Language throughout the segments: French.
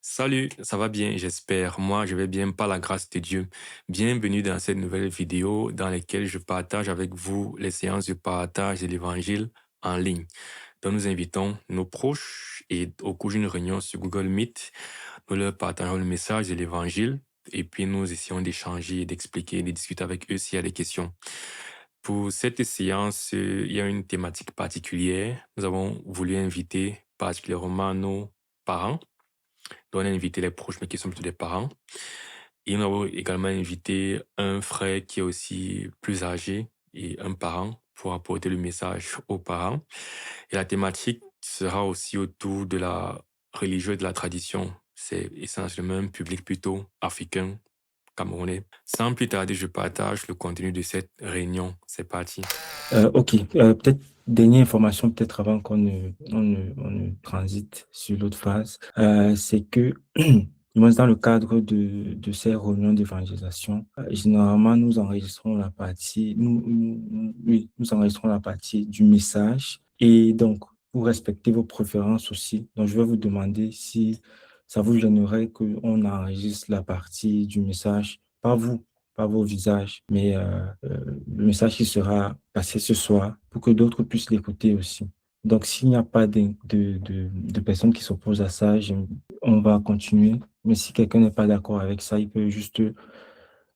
Salut, ça va bien, j'espère. Moi, je vais bien par la grâce de Dieu. Bienvenue dans cette nouvelle vidéo dans laquelle je partage avec vous les séances de partage de l'évangile en ligne. Donc, nous invitons nos proches et au cours d'une réunion sur Google Meet, nous leur partageons le message de l'évangile et puis nous essayons d'échanger, d'expliquer, de discuter avec eux s'il y a des questions. Pour cette séance, il y a une thématique particulière. Nous avons voulu inviter particulièrement nos parents. Donc, on a invité les proches, mais qui sont plutôt des parents. Et nous avons également invité un frère qui est aussi plus âgé et un parent pour apporter le message aux parents. Et la thématique sera aussi autour de la religion et de la tradition. C'est essentiellement un public plutôt africain, camerounais. Sans plus tarder, je partage le contenu de cette réunion. C'est parti. Ok, peut-être dernière information, peut-être avant qu'on ne transite sur l'autre phase, c'est que du moins dans le cadre de ces réunions d'évangélisation, généralement nous enregistrons la partie, oui, nous enregistrons la partie du message et donc pour respecter vos préférences aussi, donc je vais vous demander si ça vous gênerait qu'on enregistre la partie du message, pas vous, pas vos visages, mais le message qui sera passé ce soir pour que d'autres puissent l'écouter aussi. Donc, s'il n'y a pas de personnes qui s'opposent à ça, on va continuer. Mais si quelqu'un n'est pas d'accord avec ça, il peut juste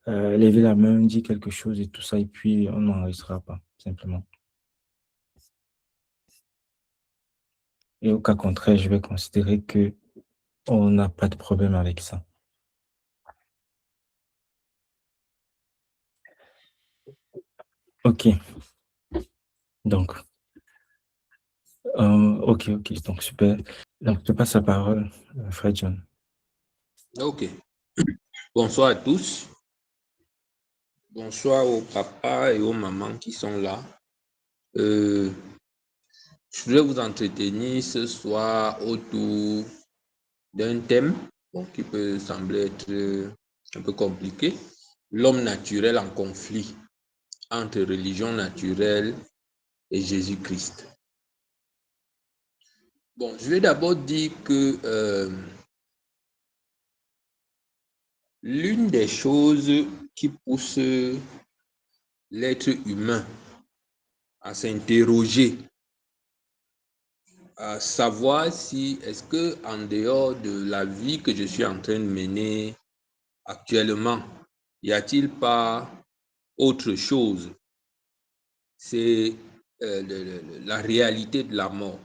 lever la main, dire quelque chose et tout ça, et puis on n'enregistrera pas, simplement. Et au cas contraire, je vais considérer que on n'a pas de problème avec ça. OK. Donc, OK. Donc, super. Donc, je te passe la parole, Fred John. Ok. Bonsoir à tous. Bonsoir aux papas et aux mamans qui sont là. Je vais vous entretenir ce soir autour d'un thème qui peut sembler être un peu compliqué. L'homme naturel en conflit entre religion naturelle et Jésus-Christ. Bon, je vais d'abord dire que l'une des choses qui pousse l'être humain à s'interroger, à savoir si est-ce que en dehors de la vie que je suis en train de mener actuellement, y a-t-il pas autre chose? C'est la réalité de la mort.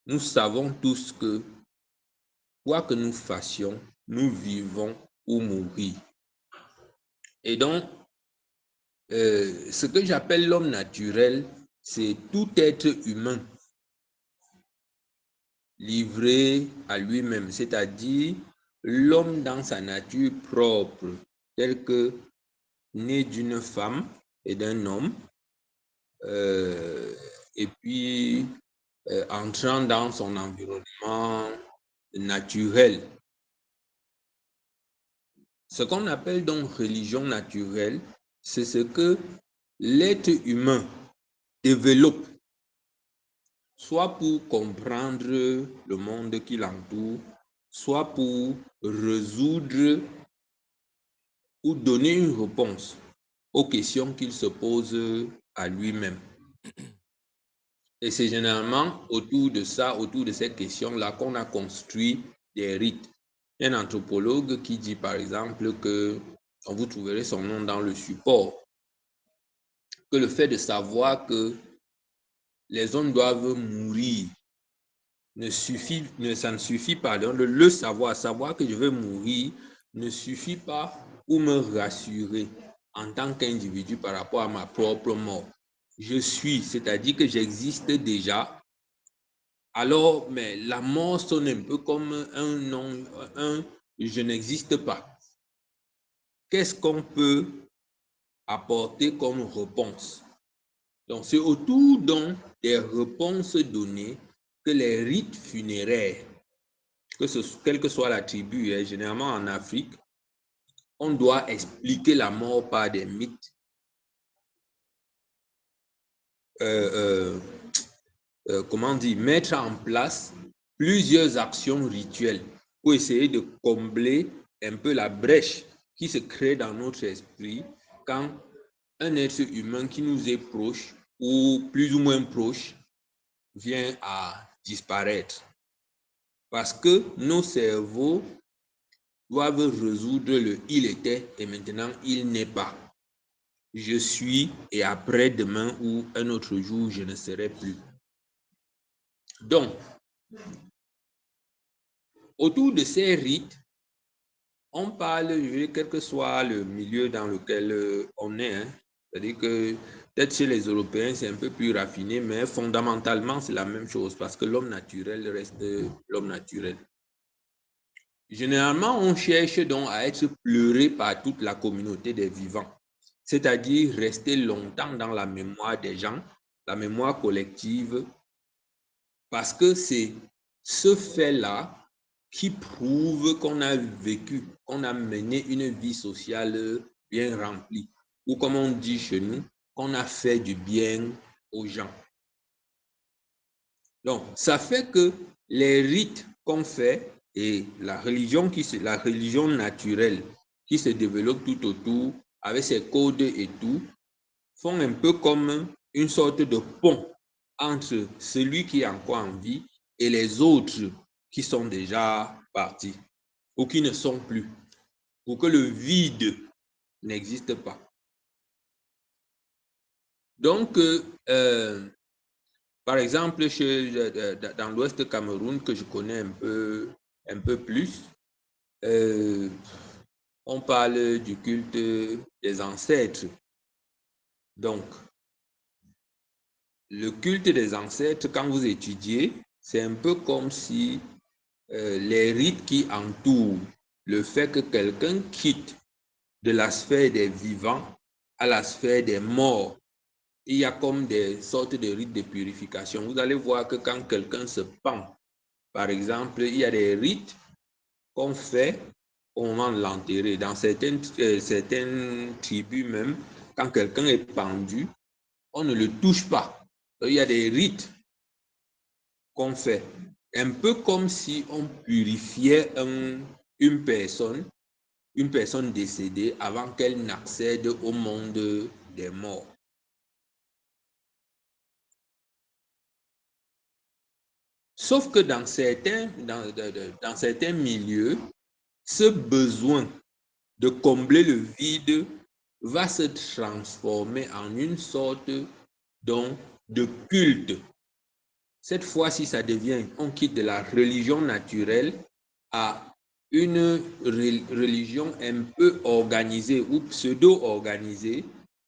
Nous savons tous que quoi que nous fassions, nous vivons ou mourir. Et donc, ce que j'appelle l'homme naturel, c'est tout être humain livré à lui-même, c'est-à-dire l'homme dans sa nature propre, tel que né d'une femme et d'un homme, et puis entrant dans son environnement naturel. Ce qu'on appelle donc religion naturelle, c'est ce que l'être humain développe, soit pour comprendre le monde qui l'entoure, soit pour résoudre ou donner une réponse aux questions qu'il se pose à lui-même. Et c'est généralement autour de ça, autour de ces questions-là, qu'on a construit des rites. Il y a un anthropologue qui dit par exemple que, vous trouverez son nom dans le support, que le fait de savoir que les hommes doivent mourir ça ne suffit pas. Donc, le savoir que je vais mourir ne suffit pas pour me rassurer en tant qu'individu par rapport à ma propre mort. Je suis, c'est-à-dire que j'existe déjà. Alors, mais la mort sonne un peu comme un non, je n'existe pas. Qu'est-ce qu'on peut apporter comme réponse? Donc, c'est autour donc des réponses données que les rites funéraires, quelle que soit la tribu, généralement en Afrique, on doit expliquer la mort par des mythes, comment dire, mettre en place plusieurs actions rituelles pour essayer de combler un peu la brèche qui se crée dans notre esprit quand un être humain qui nous est proche ou plus ou moins proche vient à disparaître. Parce que nos cerveaux doivent résoudre le « il était » et maintenant « il n'est pas ». Je suis et après-demain ou un autre jour, je ne serai plus. Donc, autour de ces rites, on parle, quel que soit le milieu dans lequel on est, c'est-à-dire que peut-être chez les Européens, c'est un peu plus raffiné, mais fondamentalement, c'est la même chose parce que l'homme naturel reste l'homme naturel. Généralement, on cherche donc à être pleuré par toute la communauté des vivants, c'est-à-dire rester longtemps dans la mémoire des gens, la mémoire collective, parce que c'est ce fait-là qui prouve qu'on a vécu, qu'on a mené une vie sociale bien remplie, ou comme on dit chez nous, qu'on a fait du bien aux gens. Donc, ça fait que les rites qu'on fait et la religion naturelle qui se développe tout autour, avec ses codes et tout, font un peu comme une sorte de pont entre celui qui est encore en vie et les autres qui sont déjà partis ou qui ne sont plus, pour que le vide n'existe pas. Donc, par exemple, dans l'ouest Cameroun, que je connais un peu plus, on parle du culte des ancêtres. Donc, le culte des ancêtres, quand vous étudiez, c'est un peu comme si les rites qui entourent le fait que quelqu'un quitte de la sphère des vivants à la sphère des morts, il y a comme des sortes de rites de purification. Vous allez voir que quand quelqu'un se pend, par exemple, il y a des rites qu'on fait au moment de l'enterrer. Dans certaines tribus même, quand quelqu'un est pendu, on ne le touche pas. Il y a des rites qu'on fait, un peu comme si on purifiait une personne décédée avant qu'elle n'accède au monde des morts. Sauf que dans certains milieux, ce besoin de combler le vide va se transformer en une sorte de culte. Cette fois-ci, ça devient, on quitte de la religion naturelle à une religion un peu organisée ou pseudo-organisée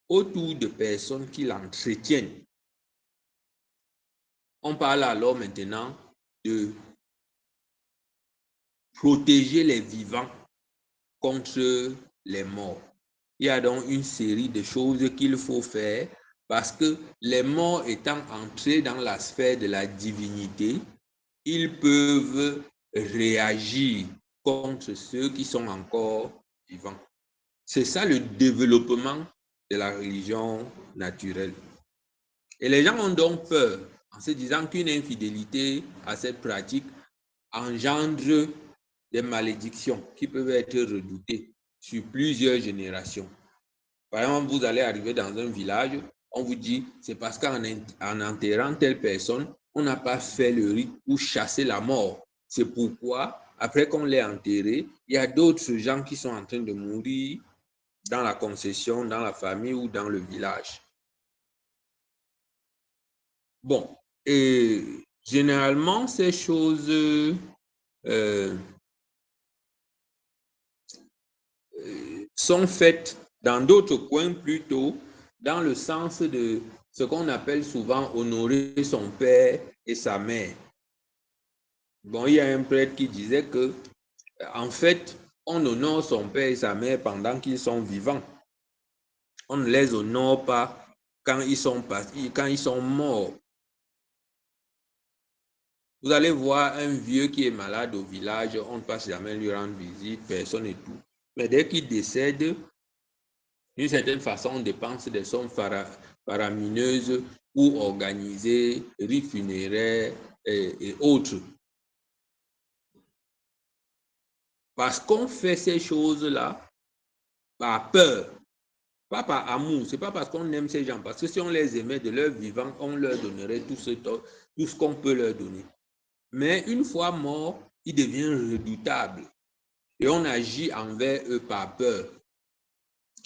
autour de personnes qui l'entretiennent. On parle alors maintenant de protéger les vivants contre les morts. Il y a donc une série de choses qu'il faut faire parce que les morts étant entrés dans la sphère de la divinité, ils peuvent réagir contre ceux qui sont encore vivants. C'est ça le développement de la religion naturelle. Et les gens ont donc peur en se disant qu'une infidélité à cette pratique engendre des malédictions qui peuvent être redoutées sur plusieurs générations. Par exemple, vous allez arriver dans un village, on vous dit, c'est parce qu'en enterrant telle personne, on n'a pas fait le rite pour chasser la mort. C'est pourquoi, après qu'on l'ait enterré, il y a d'autres gens qui sont en train de mourir dans la concession, dans la famille ou dans le village. Bon, et généralement, ces choses sont faites dans d'autres coins plutôt, dans le sens de ce qu'on appelle souvent honorer son père et sa mère. Bon, il y a un prêtre qui disait que, en fait, on honore son père et sa mère pendant qu'ils sont vivants. On ne les honore pas quand ils sont morts. Vous allez voir un vieux qui est malade au village, on ne passe jamais lui rendre visite, personne et tout. Mais dès qu'il décède, d'une certaine façon, on dépense des sommes faramineuses pour organiser rites funéraires et autres. Parce qu'on fait ces choses-là par peur, pas par amour. Ce n'est pas parce qu'on aime ces gens, parce que si on les aimait de leur vivant, on leur donnerait tout ce qu'on peut leur donner. Mais une fois mort, il devient redoutable et on agit envers eux par peur.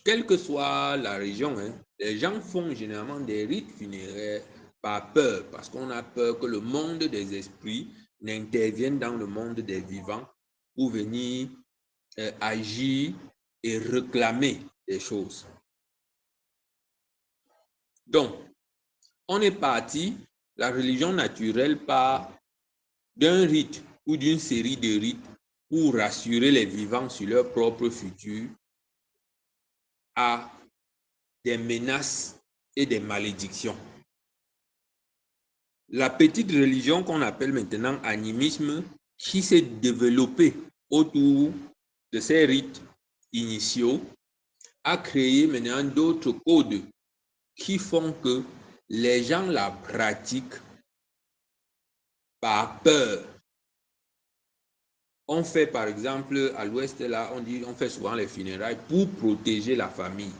Quelle que soit la région, les gens font généralement des rites funéraires par peur, parce qu'on a peur que le monde des esprits n'intervienne dans le monde des vivants pour venir agir et réclamer des choses. Donc, on est parti, la religion naturelle part d'un rite ou d'une série de rites pour rassurer les vivants sur leur propre futur à des menaces et des malédictions. La petite religion qu'on appelle maintenant animisme, qui s'est développée autour de ces rites initiaux, a créé maintenant d'autres codes qui font que les gens la pratiquent par peur. On fait par exemple à l'ouest là, on fait souvent les funérailles pour protéger la famille.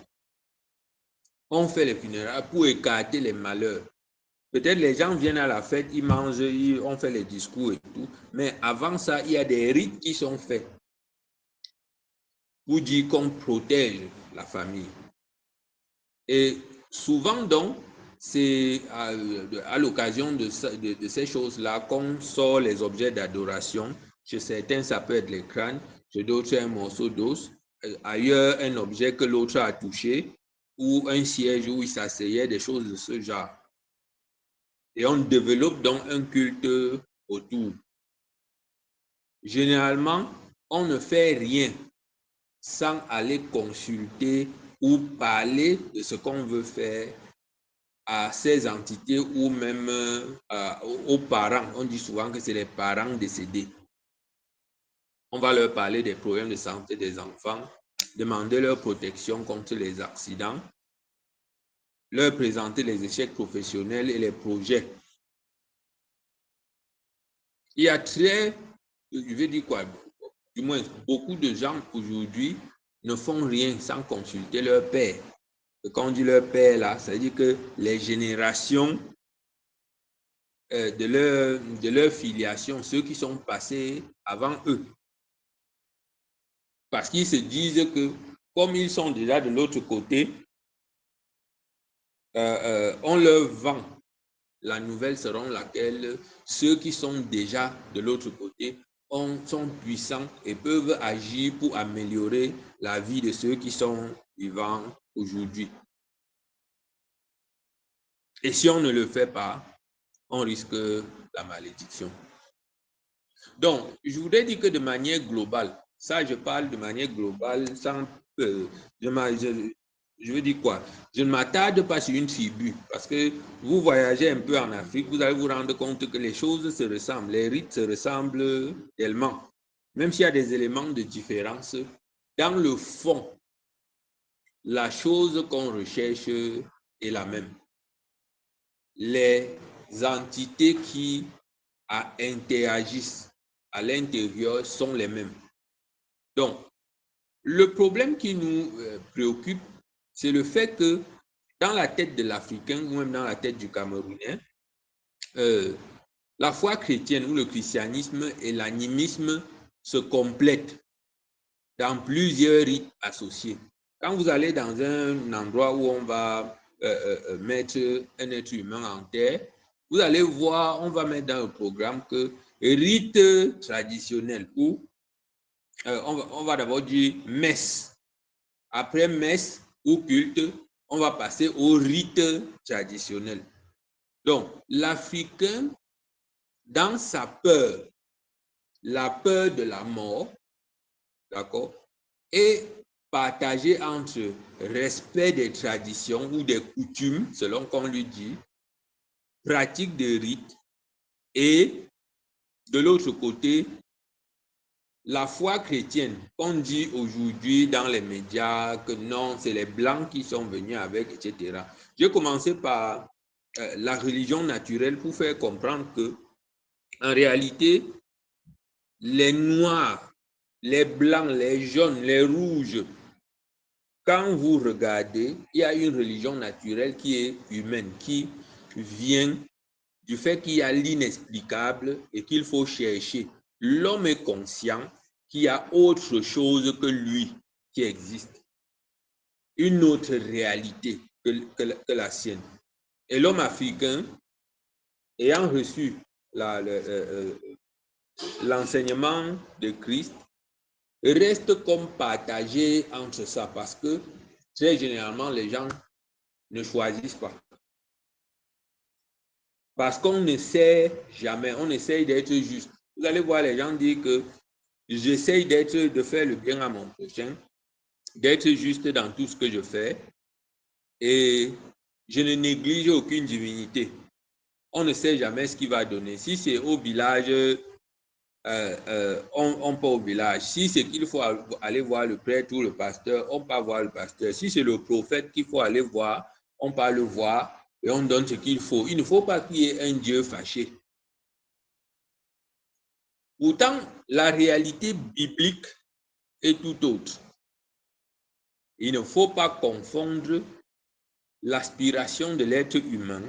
On fait les funérailles pour écarter les malheurs. Peut-être les gens viennent à la fête, ils mangent, on fait les discours et tout, mais avant ça, il y a des rites qui sont faits pour dire qu'on protège la famille. Et souvent donc, c'est à l'occasion de ces choses-là qu'on sort les objets d'adoration. Chez certains, ça peut être les crânes, chez d'autres, un morceau d'os, ailleurs, un objet que l'autre a touché, ou un siège où il s'asseyait, des choses de ce genre. Et on développe donc un culte autour. Généralement, on ne fait rien sans aller consulter ou parler de ce qu'on veut faire à ces entités ou même aux parents. On dit souvent que c'est les parents décédés. On va leur parler des problèmes de santé des enfants, demander leur protection contre les accidents, leur présenter les échecs professionnels et les projets. Il y a je veux dire quoi, du moins beaucoup de gens aujourd'hui ne font rien sans consulter leur père. Et quand on dit leur père là, ça veut dire que les générations de leur filiation, ceux qui sont passés avant eux. Parce qu'ils se disent que comme ils sont déjà de l'autre côté, on leur vend la nouvelle selon laquelle ceux qui sont déjà de l'autre côté sont puissants et peuvent agir pour améliorer la vie de ceux qui sont vivants aujourd'hui. Et si on ne le fait pas, on risque la malédiction. Donc, je voudrais dire que de manière globale, ça je parle de manière globale sans je veux dire quoi? Je ne m'attarde pas sur une tribu parce que vous voyagez un peu en Afrique, vous allez vous rendre compte que les choses se ressemblent, les rites se ressemblent tellement. Même s'il y a des éléments de différence, dans le fond, la chose qu'on recherche est la même. Les entités qui interagissent à l'intérieur sont les mêmes. Donc, le problème qui nous préoccupe, c'est le fait que dans la tête de l'Africain ou même dans la tête du Camerounais, la foi chrétienne ou le christianisme et l'animisme se complètent dans plusieurs rites associés. Quand vous allez dans un endroit où on va mettre un être humain en terre, vous allez voir, on va mettre dans le programme que rite traditionnel ou on va d'abord dire messe. Après messe ou culte, on va passer au rite traditionnel. Donc, l'Africain, dans sa peur, la peur de la mort, d'accord, est partagé entre respect des traditions ou des coutumes, selon qu'on lui dit, pratique de rites, et de l'autre côté, la foi chrétienne, on dit aujourd'hui dans les médias que non, c'est les Blancs qui sont venus avec, etc. J'ai commencé par la religion naturelle pour faire comprendre que, en réalité, les Noirs, les blancs, les jaunes, les rouges. Quand vous regardez, il y a une religion naturelle qui est humaine, qui vient du fait qu'il y a l'inexplicable et qu'il faut chercher. L'homme est conscient qu'il y a autre chose que lui qui existe, une autre réalité que la sienne. Et l'homme africain, ayant reçu l'enseignement de Christ, reste comme partagé entre ça parce que très généralement les gens ne choisissent pas. Parce qu'on ne sait jamais, on essaye d'être juste. Vous allez voir les gens dire que j'essaye de faire le bien à mon prochain, d'être juste dans tout ce que je fais et je ne néglige aucune divinité. On ne sait jamais ce qu'il va donner. Si c'est au village, on part au village. Si c'est qu'il faut aller voir le prêtre ou le pasteur, on part voir le pasteur. Si c'est le prophète qu'il faut aller voir, on part le voir et on donne ce qu'il faut. Il ne faut pas qu'il y ait un Dieu fâché. Pourtant, la réalité biblique est tout autre. Il ne faut pas confondre l'aspiration de l'être humain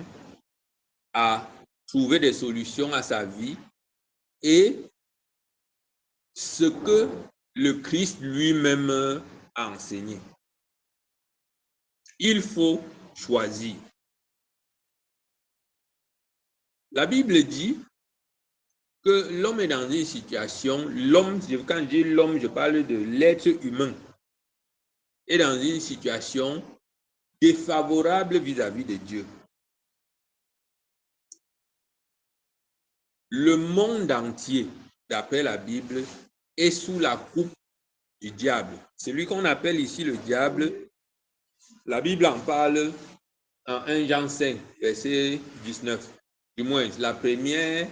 à trouver des solutions à sa vie et ce que le Christ lui-même a enseigné. Il faut choisir. La Bible dit que l'homme est dans une situation, l'homme, quand je dis l'homme, je parle de l'être humain, est dans une situation défavorable vis-à-vis de Dieu. Le monde entier, d'après la Bible, est sous la coupe du diable. Celui qu'on appelle ici le diable, la Bible en parle en 1 Jean 5, verset 19. Du moins, la première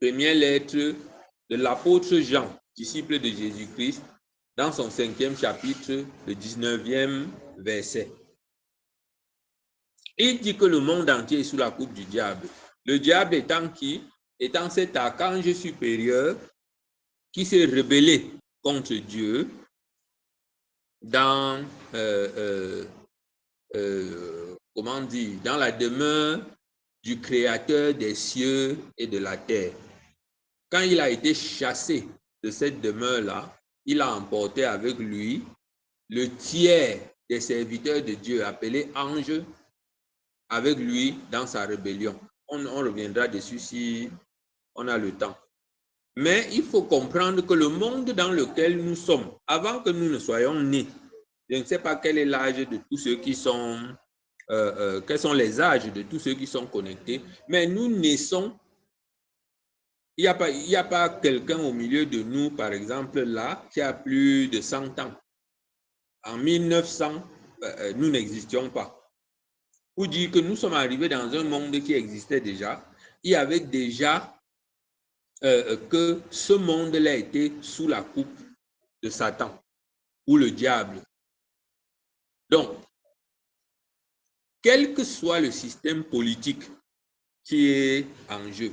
lettre de l'apôtre Jean, disciple de Jésus-Christ, dans son 5e chapitre, le 19e verset. Il dit que le monde entier est sous la coupe du diable. Le diable étant qui? Étant cet archange supérieur qui s'est rebellé contre Dieu dans, comment dire, dans la demeure du Créateur des cieux et de la terre. Quand il a été chassé de cette demeure-là, il a emporté avec lui le tiers des serviteurs de Dieu, appelés anges, avec lui dans sa rébellion. On reviendra dessus si on a le temps. Mais il faut comprendre que le monde dans lequel nous sommes, avant que nous ne soyons nés, je ne sais pas quel est l'âge de tous ceux qui sont, quels sont les âges de tous ceux qui sont connectés, mais nous naissons, il n'y a pas quelqu'un au milieu de nous, par exemple, là, qui a plus de 100 ans. En 1900, nous n'existions pas. Pour dire que nous sommes arrivés dans un monde qui existait déjà, il y avait déjà que ce monde-là était sous la coupe de Satan ou le diable. Donc, quel que soit le système politique qui est en jeu,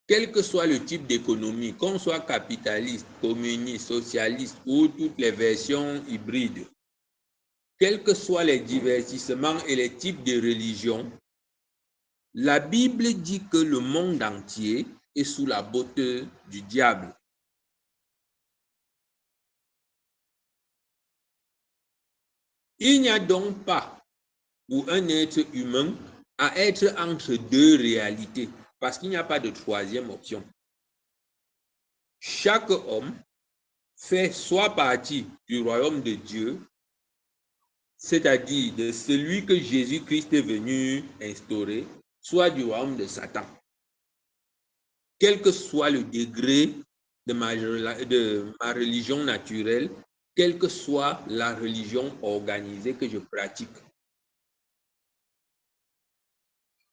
quel que soit le type d'économie, qu'on soit capitaliste, communiste, socialiste ou toutes les versions hybrides, quels que soient les divertissements et les types de religions, la Bible dit que le monde entier est sous la botte du diable. Il n'y a donc pas pour un être humain à être entre deux réalités, parce qu'il n'y a pas de troisième option. Chaque homme fait soit partie du royaume de Dieu, c'est-à-dire de celui que Jésus-Christ est venu instaurer, soit du royaume de Satan. Quel que soit le degré de ma religion naturelle, quelle que soit la religion organisée que je pratique.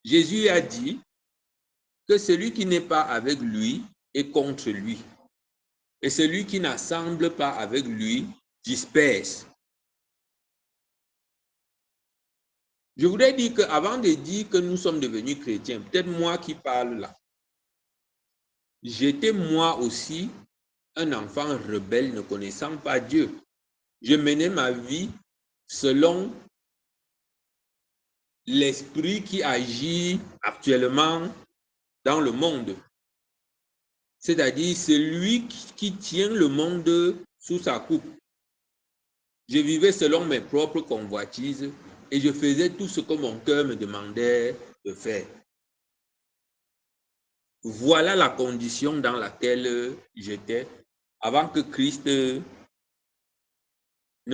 Jésus a dit que celui qui n'est pas avec lui est contre lui. Et celui qui n'assemble pas avec lui disperse. Je voudrais dire qu'avant de dire que nous sommes devenus chrétiens, peut-être moi qui parle là, j'étais moi aussi un enfant rebelle ne connaissant pas Dieu. Je menais ma vie selon l'esprit qui agit actuellement dans le monde. C'est-à-dire celui qui tient le monde sous sa coupe. Je vivais selon mes propres convoitises et je faisais tout ce que mon cœur me demandait de faire. Voilà la condition dans laquelle j'étais avant que Christ ne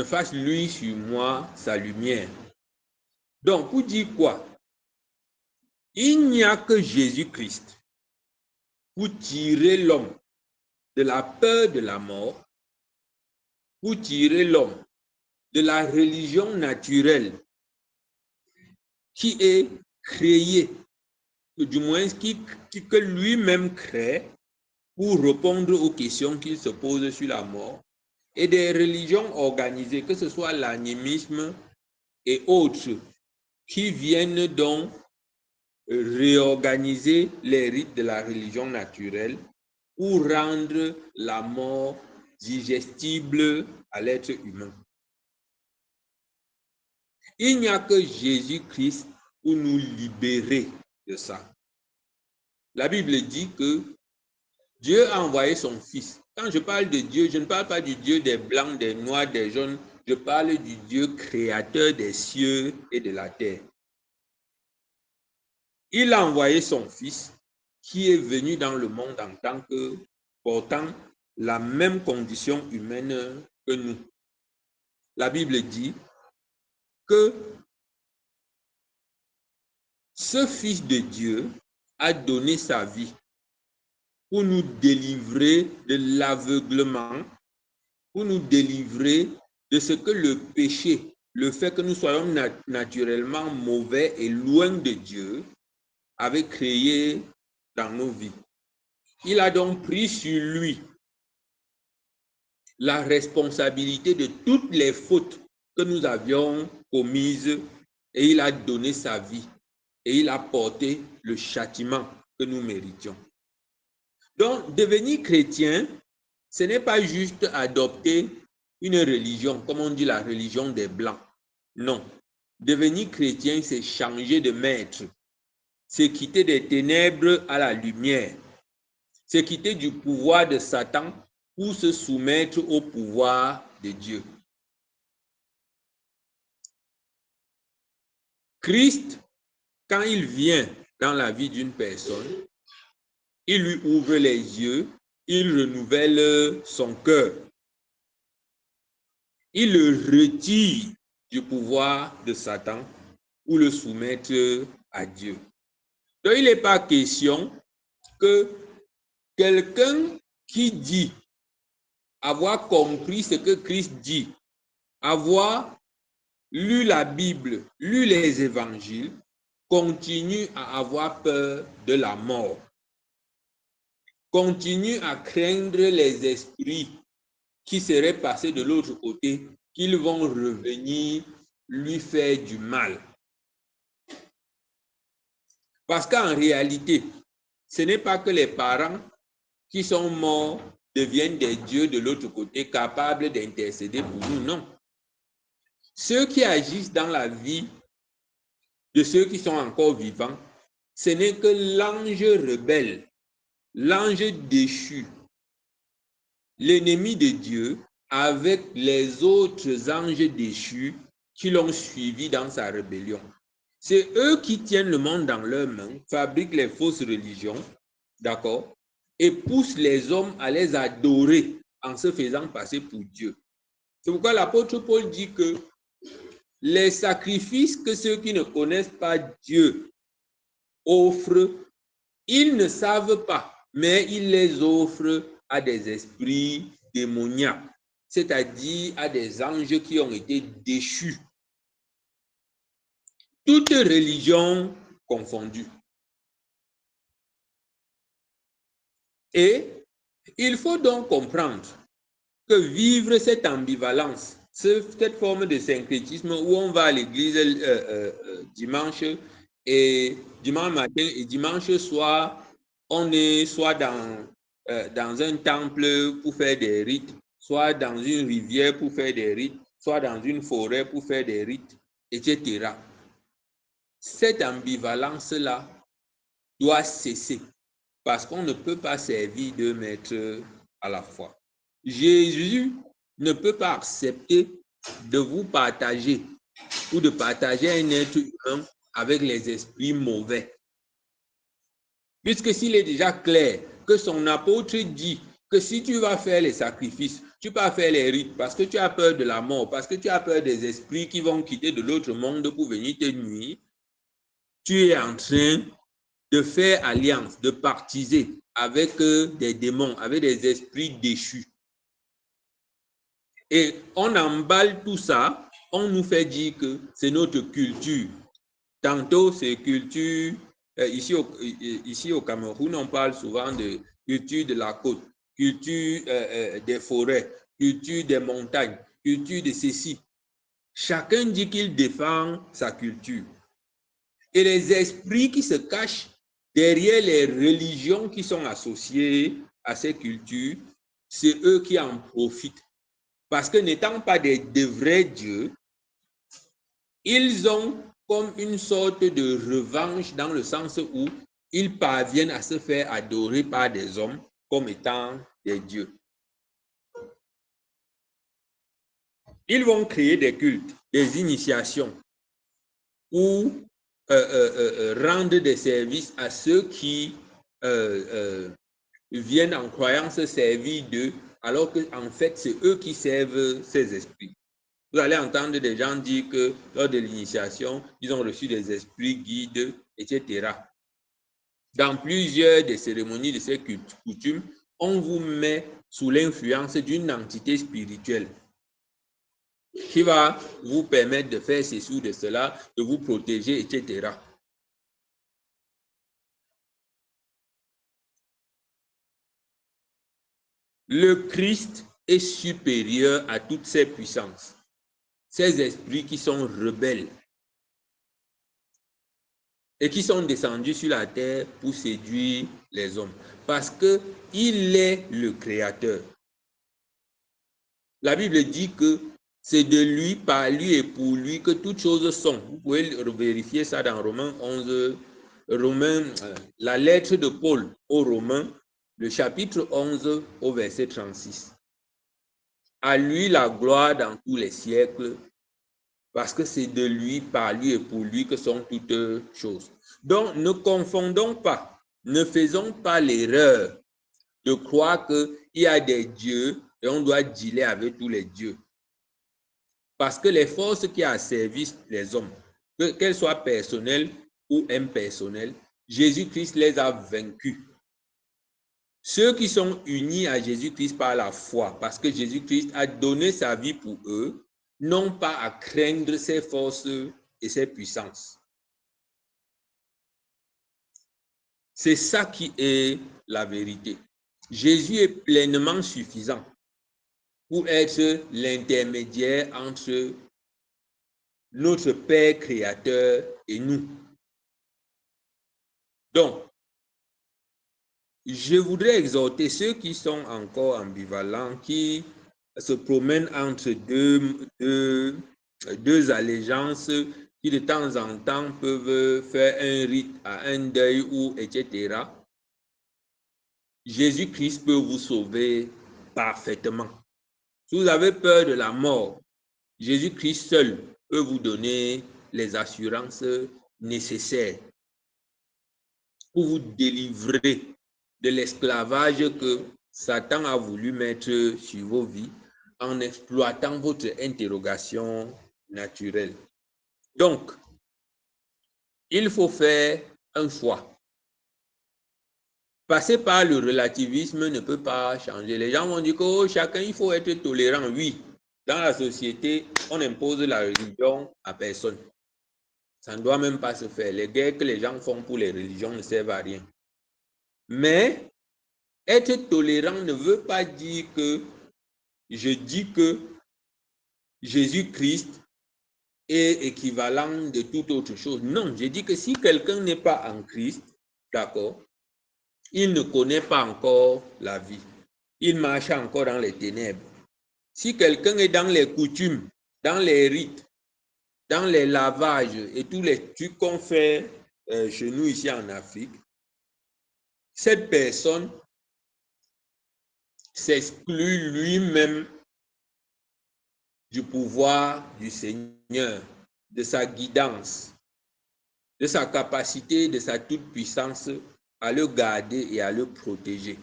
fasse luire sur moi sa lumière. Donc, pour dire quoi? Il n'y a que Jésus-Christ pour tirer l'homme de la peur de la mort, pour tirer l'homme de la religion naturelle qui est créée, du moins que lui-même crée pour répondre aux questions qu'il se pose sur la mort, et des religions organisées, que ce soit l'animisme et autres, qui viennent donc réorganiser les rites de la religion naturelle pour rendre la mort digestible à l'être humain. Il n'y a que Jésus-Christ pour nous libérer de ça. La Bible dit que Dieu a envoyé son Fils. Quand je parle de Dieu, je ne parle pas du Dieu des blancs, des noirs, des jaunes. Je parle du Dieu créateur des cieux et de la terre. Il a envoyé son Fils qui est venu dans le monde en tant que portant la même condition humaine que nous. La Bible dit que ce Fils de Dieu a donné sa vie pour nous délivrer de l'aveuglement, pour nous délivrer de ce que le péché, le fait que nous soyons naturellement mauvais et loin de Dieu, avait créé dans nos vies. Il a donc pris sur lui la responsabilité de toutes les fautes que nous avions commises et il a donné sa vie et il a porté le châtiment que nous méritions. Donc, devenir chrétien, ce n'est pas juste adopter une religion, comme on dit la religion des Blancs. Non. Devenir chrétien, c'est changer de maître. C'est quitter des ténèbres à la lumière. C'est quitter du pouvoir de Satan pour se soumettre au pouvoir de Dieu. Christ, quand il vient dans la vie d'une personne, il lui ouvre les yeux, il renouvelle son cœur. Il le retire du pouvoir de Satan pour le soumettre à Dieu. Donc, il n'est pas question que quelqu'un qui dit avoir compris ce que Christ dit, avoir lu la Bible, lu les évangiles, continue à avoir peur de la mort, continue à craindre les esprits qui seraient passés de l'autre côté, qu'ils vont revenir lui faire du mal. Parce qu'en réalité, ce n'est pas que les parents qui sont morts deviennent des dieux de l'autre côté, capables d'intercéder pour nous, non. Ceux qui agissent dans la vie de ceux qui sont encore vivants, ce n'est que l'ange rebelle, l'ange déchu, l'ennemi de Dieu, avec les autres anges déchus qui l'ont suivi dans sa rébellion. C'est eux qui tiennent le monde dans leurs mains, fabriquent les fausses religions, d'accord, et poussent les hommes à les adorer en se faisant passer pour Dieu. C'est pourquoi l'apôtre Paul dit que les sacrifices que ceux qui ne connaissent pas Dieu offrent, ils ne savent pas, mais ils les offrent à des esprits démoniaques, c'est-à-dire à des anges qui ont été déchus. Toute religion confondue. Et il faut donc comprendre que vivre cette ambivalence, cette forme de syncrétisme où on va à l'église dimanche matin et dimanche soir, on est soit dans dans un temple pour faire des rites, soit dans une rivière pour faire des rites, soit dans une forêt pour faire des rites, etc. Cette ambivalence-là doit cesser parce qu'on ne peut pas servir deux maîtres à la fois. Jésus ne peut pas accepter de vous partager ou de partager un être humain avec les esprits mauvais. Puisque s'il est déjà clair que son apôtre dit que si tu vas faire les sacrifices, tu vas faire les rites parce que tu as peur de la mort, parce que tu as peur des esprits qui vont quitter de l'autre monde pour venir te nuire, tu es en train de faire alliance, de partiser avec des démons, avec des esprits déchus. Et on emballe tout ça, on nous fait dire que c'est notre culture. Tantôt, c'est culture, ici au Cameroun, on parle souvent de culture de la côte, culture des forêts, culture des montagnes, culture de ceci. Chacun dit qu'il défend sa culture. Et les esprits qui se cachent derrière les religions qui sont associées à ces cultures, c'est eux qui en profitent. Parce que n'étant pas de vrais dieux, ils ont comme une sorte de revanche dans le sens où ils parviennent à se faire adorer par des hommes comme étant des dieux. Ils vont créer des cultes, des initiations ou rendre des services à ceux qui viennent en croyance servir d'eux, alors qu'en fait, c'est eux qui servent ces esprits. Vous allez entendre des gens dire que lors de l'initiation, ils ont reçu des esprits guides, etc. Dans plusieurs des cérémonies de ces coutumes, on vous met sous l'influence d'une entité spirituelle qui va vous permettre de faire ceci ou de cela, de vous protéger, etc. Le Christ est supérieur à toutes ces puissances, ces esprits qui sont rebelles et qui sont descendus sur la terre pour séduire les hommes, parce qu'il est le Créateur. La Bible dit que c'est de lui, par lui et pour lui que toutes choses sont. Vous pouvez vérifier ça dans Romains 11, la lettre de Paul aux Romains, le chapitre 11 au verset 36. À lui la gloire dans tous les siècles, parce que c'est de lui, par lui et pour lui que sont toutes choses. Donc, ne confondons pas, ne faisons pas l'erreur de croire qu'il y a des dieux et on doit dealer avec tous les dieux. Parce que les forces qui asservissent les hommes, qu'elles soient personnelles ou impersonnelles, Jésus-Christ les a vaincus. Ceux qui sont unis à Jésus-Christ par la foi, parce que Jésus-Christ a donné sa vie pour eux, n'ont pas à craindre ses forces et ses puissances. C'est ça qui est la vérité. Jésus est pleinement suffisant pour être l'intermédiaire entre notre Père créateur et nous. Donc, je voudrais exhorter ceux qui sont encore ambivalents, qui se promènent entre deux allégeances, qui de temps en temps peuvent faire un rite à un deuil ou etc. Jésus-Christ peut vous sauver parfaitement. Si vous avez peur de la mort, Jésus-Christ seul peut vous donner les assurances nécessaires pour vous délivrer de l'esclavage que Satan a voulu mettre sur vos vies en exploitant votre interrogation naturelle. Donc, il faut faire un choix. Passer par le relativisme ne peut pas changer. Les gens vont dire que oh, chacun, il faut être tolérant. Oui, dans la société, on impose la religion à personne. Ça ne doit même pas se faire. Les guerres que les gens font pour les religions ne servent à rien. Mais être tolérant ne veut pas dire que je dis que Jésus-Christ est équivalent de toute autre chose. Non, je dis que si quelqu'un n'est pas en Christ, d'accord, il ne connaît pas encore la vie. Il marche encore dans les ténèbres. Si quelqu'un est dans les coutumes, dans les rites, dans les lavages et tous les trucs qu'on fait chez nous ici en Afrique, cette personne s'exclut lui-même du pouvoir du Seigneur, de sa guidance, de sa capacité, de sa toute-puissance à le garder et à le protéger.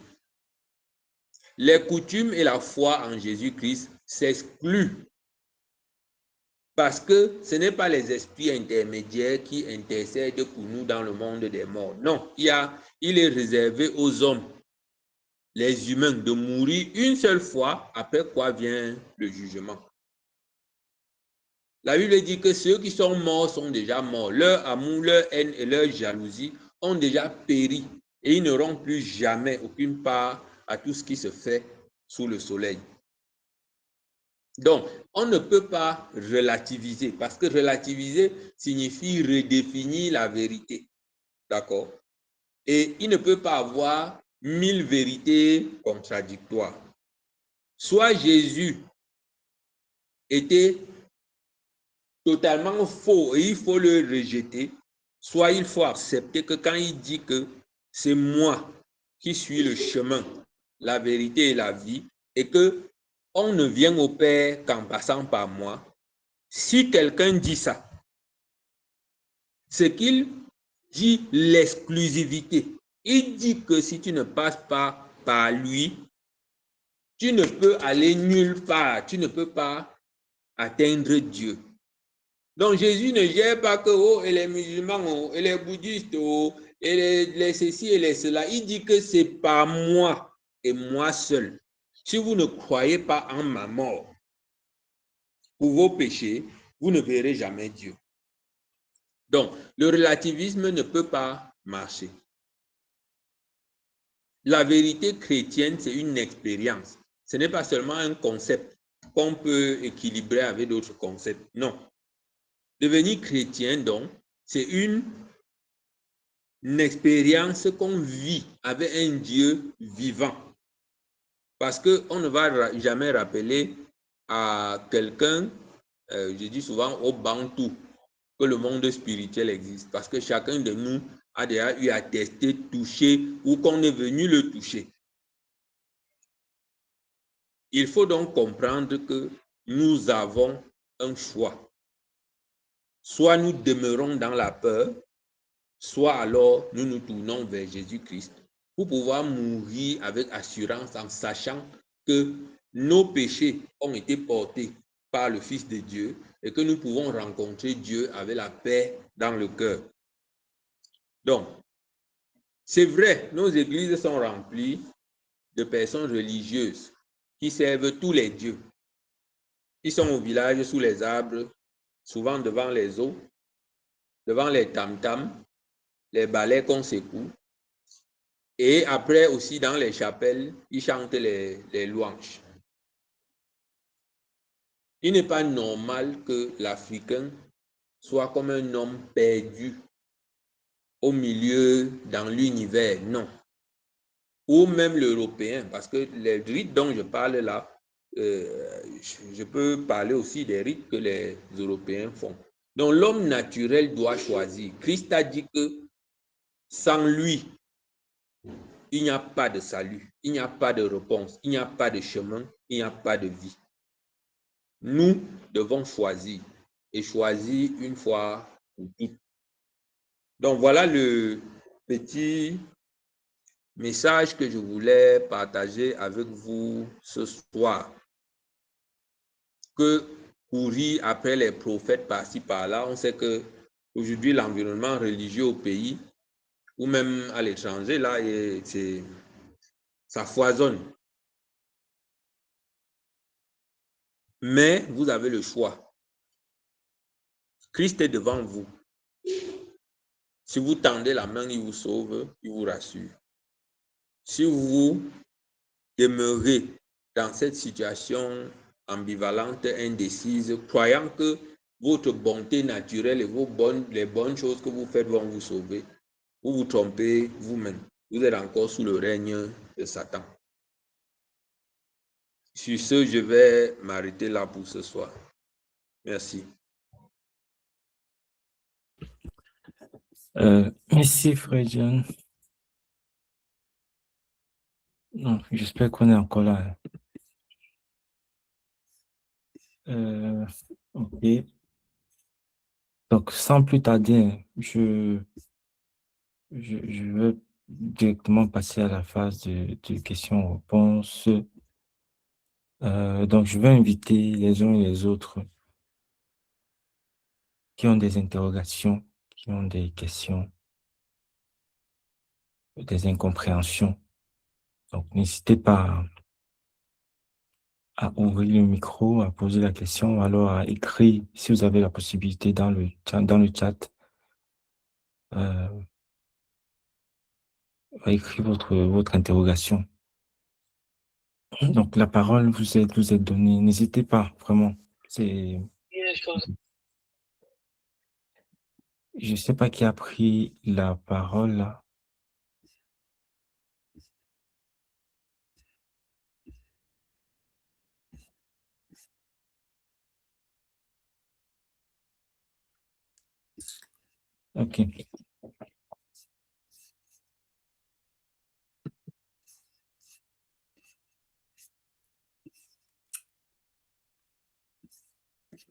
Les coutumes et la foi en Jésus-Christ s'excluent parce que ce n'est pas les esprits intermédiaires qui intercèdent pour nous dans le monde des morts. Non, il est réservé aux hommes, les humains, de mourir une seule fois, après quoi vient le jugement. La Bible dit que ceux qui sont morts sont déjà morts. Leur amour, leur haine et leur jalousie ont déjà péri et ils n'auront plus jamais aucune part à tout ce qui se fait sous le soleil. Donc, on ne peut pas relativiser parce que relativiser signifie redéfinir la vérité. D'accord? Et il ne peut pas avoir 1000 vérités contradictoires. Soit Jésus était totalement faux et il faut le rejeter, soit il faut accepter que quand il dit que c'est moi qui suis le chemin, la vérité et la vie, et que on ne vient au Père qu'en passant par moi, si quelqu'un dit ça, c'est qu'il dit l'exclusivité. Il dit que si tu ne passes pas par lui, tu ne peux aller nulle part, tu ne peux pas atteindre Dieu. Donc Jésus ne gère pas que et les musulmans, et les bouddhistes, et les ceci et les cela. Il dit que c'est par moi et moi seul. Si vous ne croyez pas en ma mort pour vos péchés, vous ne verrez jamais Dieu. Donc, le relativisme ne peut pas marcher. La vérité chrétienne, c'est une expérience. Ce n'est pas seulement un concept qu'on peut équilibrer avec d'autres concepts. Non. Devenir chrétien, donc, c'est une expérience qu'on vit avec un Dieu vivant. Parce qu'on ne va jamais rappeler à quelqu'un, je dis souvent au Bantou, que le monde spirituel existe. Parce que chacun de nous a déjà eu à tester, toucher, ou qu'on est venu le toucher. Il faut donc comprendre que nous avons un choix. Soit nous demeurons dans la peur, soit alors nous nous tournons vers Jésus-Christ pour pouvoir mourir avec assurance en sachant que nos péchés ont été portés par le Fils de Dieu et que nous pouvons rencontrer Dieu avec la paix dans le cœur. Donc, c'est vrai, nos églises sont remplies de personnes religieuses qui servent tous les dieux. Ils sont au village, sous les arbres, souvent devant les eaux, devant les tam-tams, les balais qu'on secoue. Et après aussi dans les chapelles, ils chantent les louanges. Il n'est pas normal que l'Africain soit comme un homme perdu au milieu, dans l'univers, non. Ou même l'Européen, parce que les rites dont je parle là, je peux parler aussi des rites que les Européens font. Donc l'homme naturel doit choisir. Christ a dit que sans lui, il n'y a pas de salut, il n'y a pas de réponse, il n'y a pas de chemin, il n'y a pas de vie. Nous devons choisir et choisir une fois pour toutes. Donc voilà le petit message que je voulais partager avec vous ce soir. Que courir après les prophètes par-ci par-là, on sait que aujourd'hui l'environnement religieux au pays ou même à l'étranger, là, ça foisonne. Mais vous avez le choix. Christ est devant vous. Si vous tendez la main, il vous sauve, il vous rassure. Si vous demeurez dans cette situation ambivalente, indécise, croyant que votre bonté naturelle et les bonnes choses que vous faites vont vous sauver, vous vous trompez vous-même. vous êtes encore sous le règne de Satan. Sur ce, je vais m'arrêter là pour ce soir. Merci. Merci, Frère John. Non, j'espère qu'on est encore là. Ok. Donc, sans plus tarder, je veux directement passer à la phase de questions-réponses. Donc, je vais inviter les uns et les autres qui ont des interrogations, qui ont des questions, des incompréhensions. Donc, n'hésitez pas à ouvrir le micro, à poser la question, ou alors à écrire, si vous avez la possibilité dans le chat, à écrire votre interrogation. Donc, la parole vous est donnée. N'hésitez pas, vraiment. Je ne sais pas qui a pris la parole là. Ok.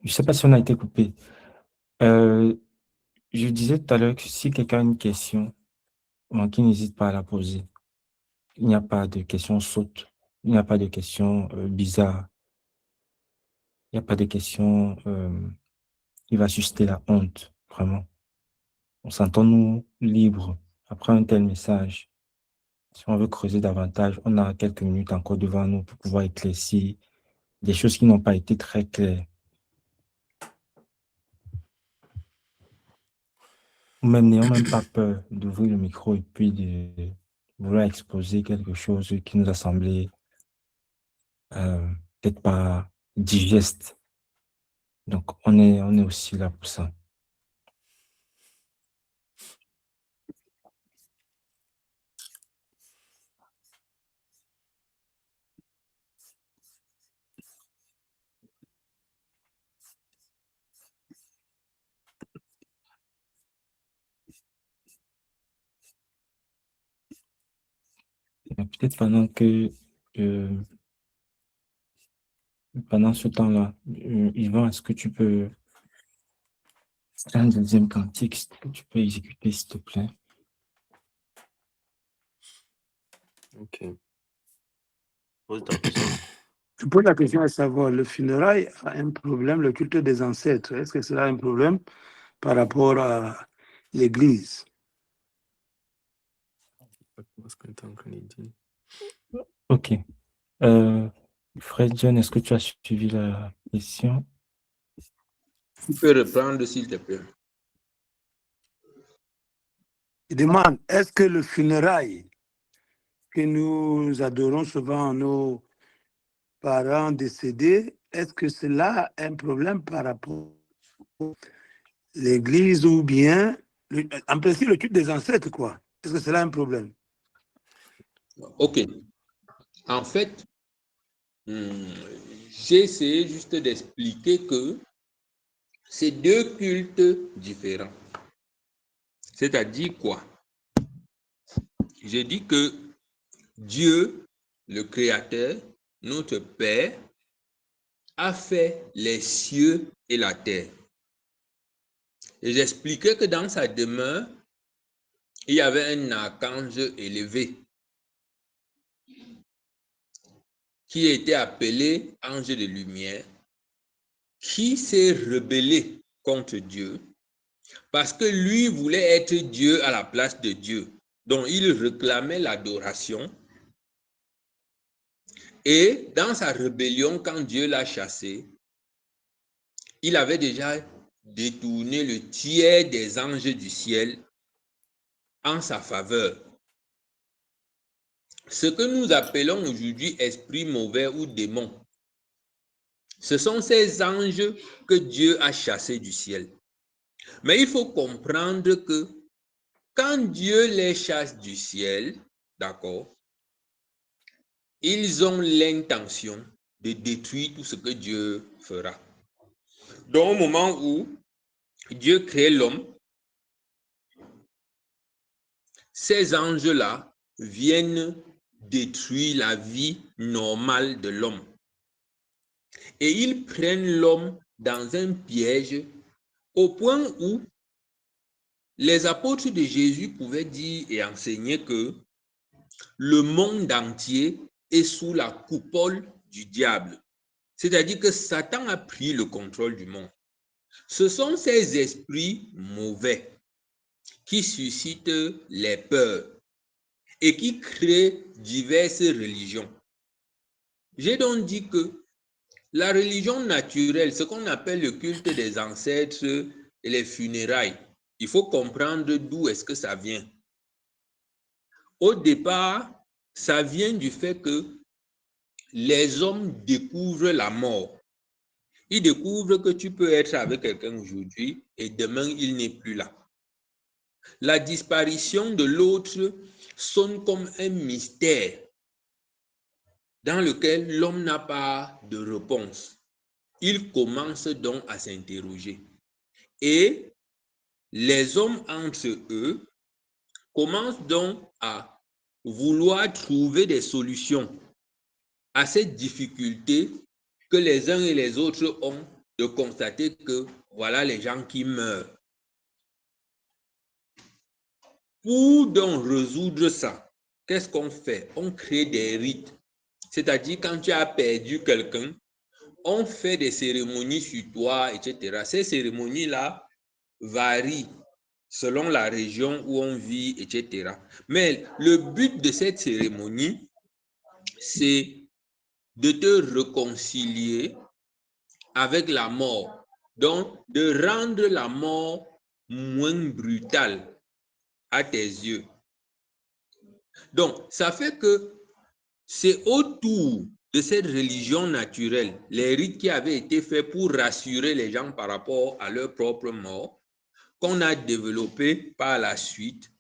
Je ne sais pas si on a été coupé. Je disais tout à l'heure que si quelqu'un a une question, qui n'hésite pas à la poser. Il n'y a pas de questions sautes. Il n'y a pas de questions bizarres. Il n'y a pas de questions qui va susciter la honte, vraiment. On s'entend nous libres après un tel message. Si on veut creuser davantage, on a quelques minutes encore devant nous pour pouvoir éclaircir des choses qui n'ont pas été très claires. Ou même n'ayons même pas peur d'ouvrir le micro et puis de vouloir exposer quelque chose qui nous a semblé peut-être pas digeste. Donc, on est aussi là pour ça. Peut-être pendant ce temps-là, Yvan, est-ce que tu peux un deuxième cantique que tu peux exécuter, s'il te plaît? Ok. Pose ta question. Je pose la question à savoir, le funérail a un problème, le culte des ancêtres. Est-ce que cela a un problème par rapport à l'Église? Ok. Fred John, est-ce que tu as suivi la question? Tu peux reprendre, s'il te plaît. Je demande, est-ce que le funérail que nous adorons souvent nos parents décédés, est-ce que cela a un problème par rapport à l'Église ou bien, en principe, le culte des ancêtres, quoi? Est-ce que cela a un problème? Ok. En fait, j'ai essayé juste d'expliquer que c'est deux cultes différents. C'est-à-dire quoi? J'ai dit que Dieu, le Créateur, notre Père, a fait les cieux et la terre. Et j'expliquais que dans sa demeure, il y avait un archange élevé qui était appelé ange de lumière, qui s'est rebellé contre Dieu parce que lui voulait être Dieu à la place de Dieu. Donc, il réclamait l'adoration. Et dans sa rébellion, quand Dieu l'a chassé, il avait déjà détourné le tiers des anges du ciel en sa faveur. Ce que nous appelons aujourd'hui esprit mauvais ou démon, ce sont ces anges que Dieu a chassés du ciel. Mais il faut comprendre que quand Dieu les chasse du ciel, d'accord, ils ont l'intention de détruire tout ce que Dieu fera. Donc, au moment où Dieu crée l'homme, ces anges-là viennent détruire la vie normale de l'homme. Et ils prennent l'homme dans un piège au point où les apôtres de Jésus pouvaient dire et enseigner que le monde entier est sous la coupole du diable. C'est-à-dire que Satan a pris le contrôle du monde. Ce sont ces esprits mauvais qui suscitent les peurs et qui créent diverses religions. J'ai donc dit que la religion naturelle, ce qu'on appelle le culte des ancêtres et les funérailles, il faut comprendre d'où est-ce que ça vient. Au départ, ça vient du fait que les hommes découvrent la mort. Ils découvrent que tu peux être avec quelqu'un aujourd'hui et demain, il n'est plus là. La disparition de l'autre sonne comme un mystère dans lequel l'homme n'a pas de réponse. Il commence donc à s'interroger. Et les hommes entre eux commencent donc à vouloir trouver des solutions à cette difficulté que les uns et les autres ont de constater que voilà les gens qui meurent. Pour donc résoudre ça, qu'est-ce qu'on fait? On crée des rites. C'est-à-dire quand tu as perdu quelqu'un, on fait des cérémonies sur toi, etc. Ces cérémonies-là varient selon la région où on vit, etc. Mais le but de cette cérémonie, c'est de te réconcilier avec la mort. Donc, de rendre la mort moins brutale à tes yeux. Donc, ça fait que c'est autour de cette religion naturelle, les rites qui avaient été faits pour rassurer les gens par rapport à leur propre mort, qu'on a développé par la suite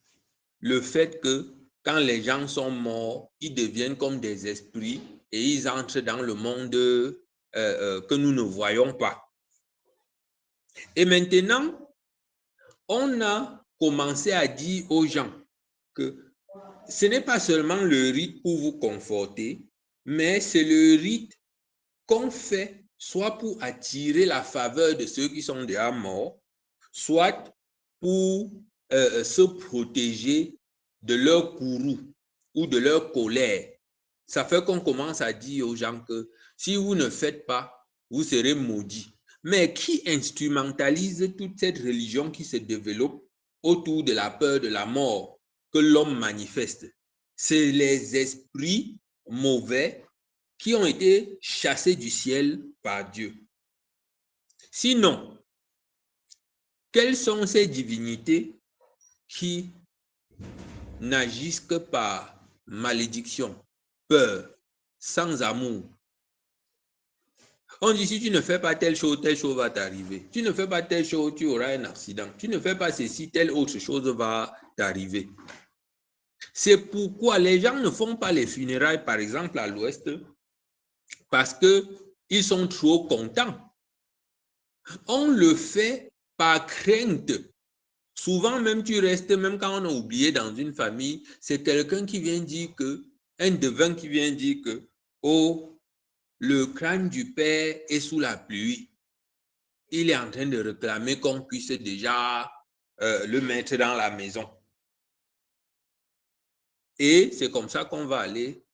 le fait que quand les gens sont morts, ils deviennent comme des esprits et ils entrent dans le monde que nous ne voyons pas. Et maintenant, on a commencé à dire aux gens que ce n'est pas seulement le rite pour vous conforter, mais c'est le rite qu'on fait soit pour attirer la faveur de ceux qui sont déjà morts, soit pour se protéger de leur courroux ou de leur colère. Ça fait qu'on commence à dire aux gens que si vous ne faites pas, vous serez maudits. Mais qui instrumentalise toute cette religion qui se développe autour de la peur de la mort que l'homme manifeste? C'est les esprits mauvais qui ont été chassés du ciel par Dieu. Sinon, quelles sont ces divinités qui n'agissent que par malédiction, peur, sans amour? On dit si tu ne fais pas telle chose va t'arriver. Tu ne fais pas telle chose, tu auras un accident. Tu ne fais pas ceci, telle autre chose va t'arriver. C'est pourquoi les gens ne font pas les funérailles, par exemple, à l'Ouest, parce qu'ils sont trop contents. On le fait par crainte. Souvent, même tu restes, même quand on a oublié dans une famille, c'est quelqu'un qui vient dire que, un devin qui vient dire que, oh, le crâne du père est sous la pluie. Il est en train de réclamer qu'on puisse déjà le mettre dans la maison. Et c'est comme ça qu'on va aller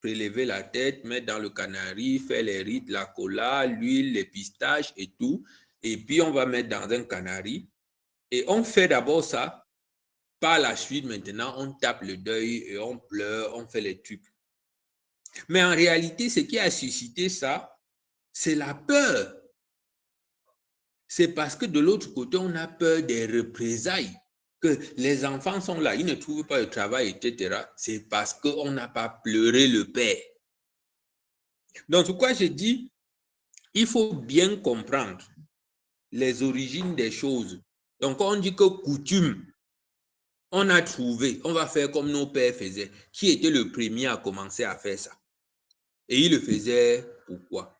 prélever la tête, mettre dans le canari, faire les rites, la cola, l'huile, les pistaches et tout. Et puis, on va mettre dans un canari. Et on fait d'abord ça. Par la suite, maintenant, on tape le deuil et on pleure, on fait les trucs. Mais en réalité, ce qui a suscité ça, c'est la peur. C'est parce que de l'autre côté, on a peur des représailles. Que les enfants sont là, ils ne trouvent pas de travail, etc. C'est parce qu'on n'a pas pleuré le père. Donc, c'est quoi je dis, il faut bien comprendre les origines des choses. Donc, on dit que coutume, On a trouvé, on va faire comme nos pères faisaient. Qui était le premier à commencer à faire ça? Et il le faisait pourquoi?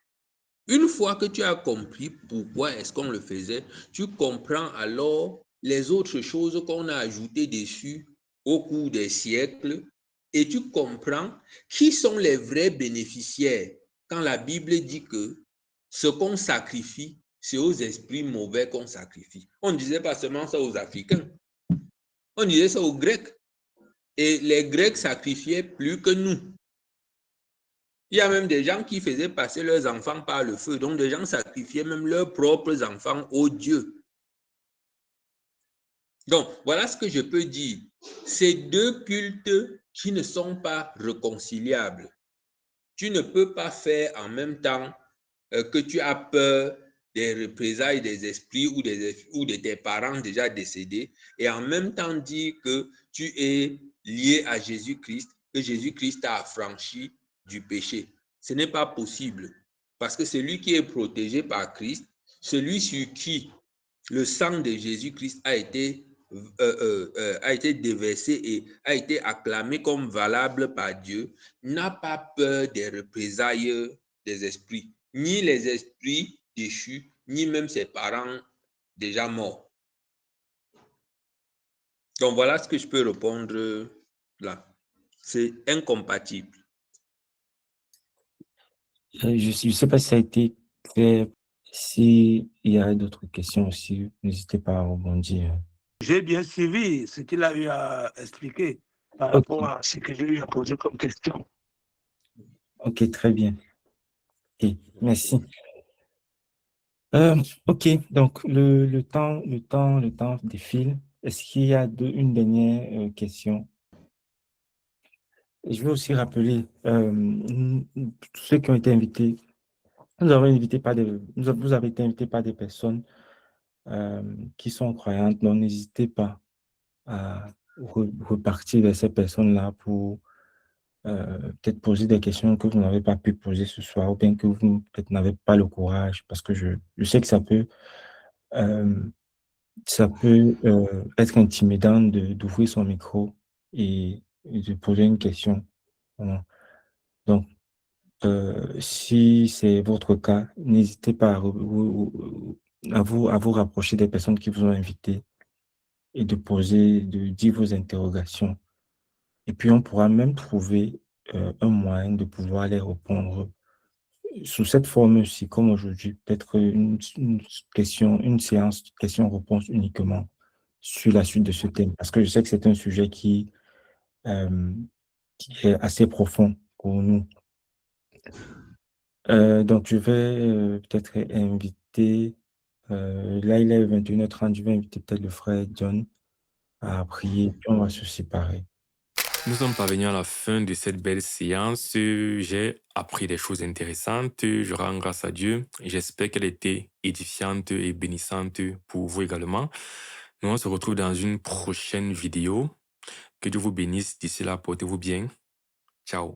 Une fois que tu as compris pourquoi est-ce qu'on le faisait, tu comprends alors les autres choses qu'on a ajoutées dessus au cours des siècles et tu comprends qui sont les vrais bénéficiaires quand la Bible dit que ce qu'on sacrifie, c'est aux esprits mauvais qu'on sacrifie. On ne disait pas seulement ça aux Africains, on disait ça aux Grecs. Et les Grecs sacrifiaient plus que nous. Il y a même des gens qui faisaient passer leurs enfants par le feu. Donc, des gens sacrifiaient même leurs propres enfants aux dieux. Donc, voilà ce que je peux dire. Ces deux cultes qui ne sont pas réconciliables. Tu ne peux pas faire en même temps que tu as peur des représailles des esprits ou de tes parents déjà décédés et en même temps dire que tu es lié à Jésus-Christ, que Jésus-Christ t'a affranchi du péché. Ce n'est pas possible parce que celui qui est protégé par Christ, celui sur qui le sang de Jésus-Christ a été déversé et a été acclamé comme valable par Dieu, n'a pas peur des représailles des esprits, ni les esprits déchus, ni même ses parents déjà morts. Donc voilà ce que je peux répondre là. C'est incompatible. Je ne sais pas si ça a été clair. S'il y a d'autres questions aussi, n'hésitez pas à rebondir. J'ai bien suivi ce qu'il a eu à expliquer par rapport à ce que j'ai eu à poser comme question. Ok, très bien. Ok, merci. Ok, donc le temps défile. Est-ce qu'il y a une dernière question? Je veux aussi rappeler tous ceux qui ont été invités. Vous avez été invités par des personnes qui sont croyantes, donc n'hésitez pas à repartir vers ces personnes-là pour peut-être poser des questions que vous n'avez pas pu poser ce soir ou bien que vous peut-être n'avez pas le courage, parce que je sais que euh, ça peut être intimidant d'ouvrir son micro et de poser une question. Voilà. Donc, si c'est votre cas, n'hésitez pas à vous rapprocher des personnes qui vous ont invité et de dire vos interrogations. Et puis, on pourra même trouver un moyen de pouvoir les répondre sous cette forme-ci, comme aujourd'hui, peut-être une séance questions-réponses uniquement sur la suite de ce thème. Parce que je sais que c'est un sujet euh, qui est assez profond pour nous. Donc, je vais peut-être inviter, là il est 21h30, je vais inviter peut-être le frère John à prier, puis on va se séparer. Nous sommes parvenus à la fin de cette belle séance. J'ai appris des choses intéressantes. Je rends grâce à Dieu. J'espère qu'elle était édifiante et bénissante pour vous également. Nous, on se retrouve dans une prochaine vidéo. Que Dieu vous bénisse. D'ici là, portez-vous bien. Ciao.